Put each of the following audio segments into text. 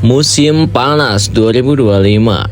Musim panas 2025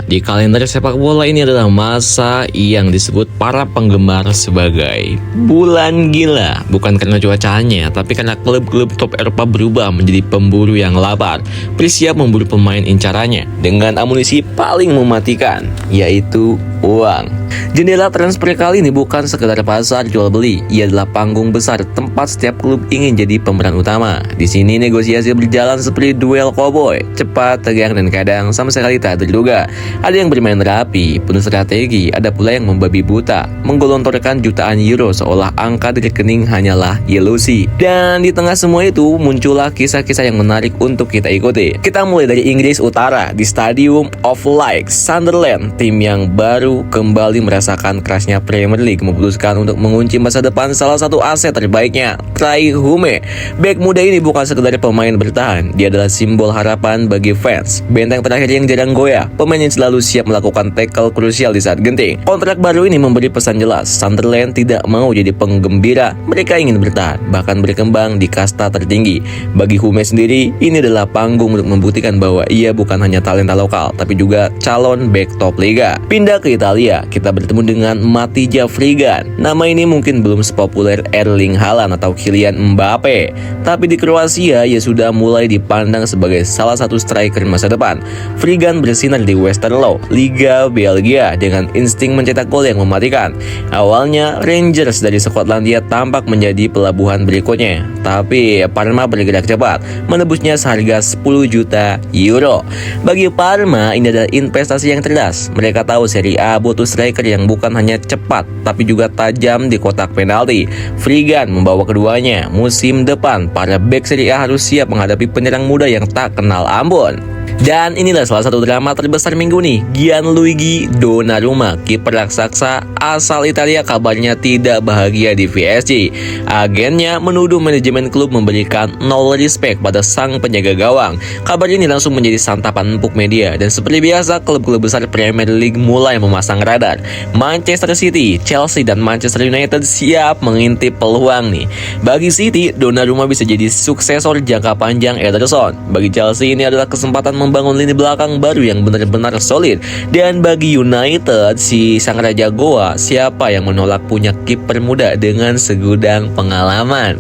di kalender sepak bola ini adalah masa yang disebut para penggemar sebagai bulan gila. Bukan karena cuacanya, tapi karena klub-klub top Eropa berubah menjadi pemburu yang lapar, bersiap memburu pemain incarannya dengan amunisi paling mematikan, yaitu uang. Jendela transfer kali ini bukan sekedar pasar jual beli, ia adalah panggung besar tempat setiap klub ingin jadi pemeran utama. Di sini negosiasi berjalan seperti duel koboi, cepat, tegang, dan kadang sama sekali tak terduga. Ada yang bermain rapi, penuh strategi, ada pula yang membabi buta, menggelontorkan jutaan euro seolah angka di rekening hanyalah ilusi. Dan di tengah semua itu muncullah kisah-kisah yang menarik untuk kita ikuti. Kita mulai dari Inggris Utara di Stadium of Light, Sunderland, tim yang baru kembali merasakan kerasnya Premier League memutuskan untuk mengunci masa depan salah satu aset terbaiknya, Trai Hume. Bek muda ini bukan sekedar pemain bertahan, dia adalah simbol harapan bagi fans, benteng terakhir yang jarang goyah, pemain yang selalu siap melakukan tackle krusial di saat genting. Kontrak baru ini memberi pesan jelas, Sunderland tidak mau jadi penggembira, mereka ingin bertahan, bahkan berkembang di kasta tertinggi. Bagi Hume sendiri, ini adalah panggung untuk membuktikan bahwa ia bukan hanya talenta lokal, tapi juga calon bek top liga. Pindah ke Italia, kita bertemu dengan Matija Frigan. Nama ini mungkin belum sepopuler Erling Haaland atau Kylian Mbappe, tapi di Kroasia ia sudah mulai dipandang sebagai salah satu striker masa depan. Frigan bersinar di Westerlo, Liga Belgia, dengan insting mencetak gol yang mematikan. Awalnya Rangers dari Skotlandia tampak menjadi pelabuhan berikutnya, tapi Parma bergerak cepat, menebusnya seharga 10 juta euro. Bagi Parma, ini adalah investasi yang cerdas. Mereka tahu Serie A butuh striker yang bukan hanya cepat, tapi juga tajam di kotak penalti. Frigan membawa keduanya. Musim depan, para bek Serie A harus siap menghadapi penyerang muda yang tak kenal ampun. Dan inilah salah satu drama terbesar minggu nih. Gianluigi Donnarumma, kiper raksasa asal Italia, kabarnya tidak bahagia di PSG. Agennya menuduh manajemen klub memberikan nol respect pada sang penjaga gawang. Kabar ini langsung menjadi santapan empuk media, dan seperti biasa klub-klub besar Premier League mulai memasang radar. Manchester City, Chelsea, dan Manchester United siap mengintip peluang nih. Bagi City, Donnarumma bisa jadi suksesor jangka panjang Ederson. Bagi Chelsea, ini adalah kesempatan membangun lini belakang baru yang benar-benar solid. Dan bagi United, si sang raja Goa, siapa yang menolak punya kiper muda dengan segudang pengalaman?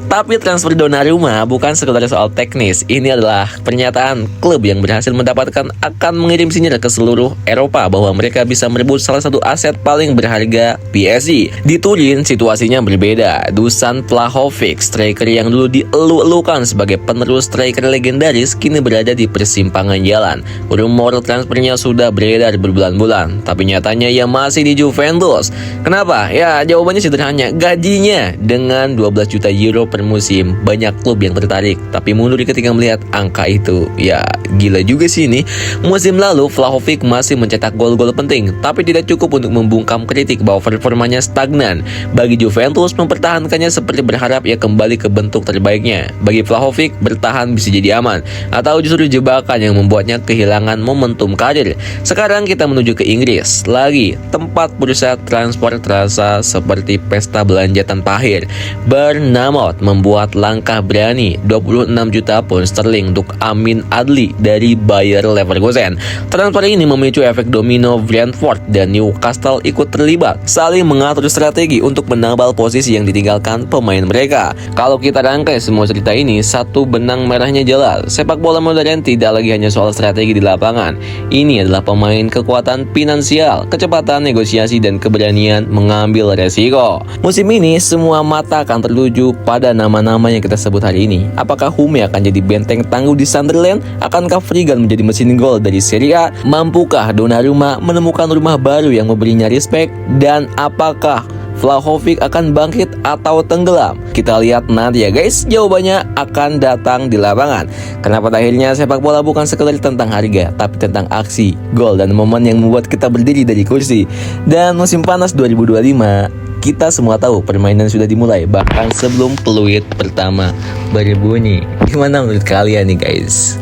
Tapi transfer Donnarumma bukan sekedar soal teknis. Ini adalah pernyataan klub yang berhasil mendapatkan akan mengirim sinyal ke seluruh Eropa bahwa mereka bisa merebut salah satu aset paling berharga PSG. Di Turin, situasinya berbeda. Dusan Vlahovic, striker yang dulu dielu-elukan sebagai penerus striker legendaris, kini berada di persimpangan jalan. Rumor transfernya sudah beredar berbulan-bulan, tapi nyatanya ia masih di Juventus. Kenapa? Ya, jawabannya sederhana, gajinya. Dengan 12 juta euro per musim, banyak klub yang tertarik, tapi mundur ketika melihat angka itu. Ya, gila juga sih ini. Musim lalu, Vlahovic masih mencetak gol-gol penting, tapi tidak cukup untuk membungkam kritik bahwa performanya stagnan. Bagi Juventus, mempertahankannya seperti berharap ia kembali ke bentuk terbaiknya. Bagi Vlahovic, bertahan bisa jadi aman, atau justru jebakan yang membuatnya kehilangan momentum karir. Sekarang kita menuju ke Inggris. Lagi, tempat bursa transfer terasa seperti pesta belanja tanpa akhir. Bournemouth membuat langkah berani, 26 juta pound sterling untuk Amin Adli dari Bayer Leverkusen. Transfer ini memicu efek domino. Brentford dan Newcastle ikut terlibat, saling mengatur strategi untuk menambal posisi yang ditinggalkan pemain mereka. Kalau kita rangkai semua cerita ini, satu benang merahnya jelas. Sepak bola modern tidak lagi hanya soal strategi di lapangan. Ini adalah pemain kekuatan finansial, kecepatan negosiasi, dan keberanian mengambil resiko. Musim ini semua mata akan tertuju pada nama-nama yang kita sebut hari ini. Apakah Hume akan jadi benteng tangguh di Sunderland? Akankah Frigan menjadi mesin gol dari Serie A? Mampukah Donnarumma menemukan rumah baru yang memberinya respect? Dan apakah Vlahovic akan bangkit atau tenggelam? Kita lihat nanti ya guys, jawabannya akan datang di lapangan. Karena pada akhirnya sepak bola bukan sekedar tentang harga, tapi tentang aksi, gol, dan momen yang membuat kita berdiri dari kursi. Dan musim panas 2025, kita semua tahu permainan sudah dimulai, bahkan sebelum peluit pertama berbunyi. Gimana menurut kalian nih guys?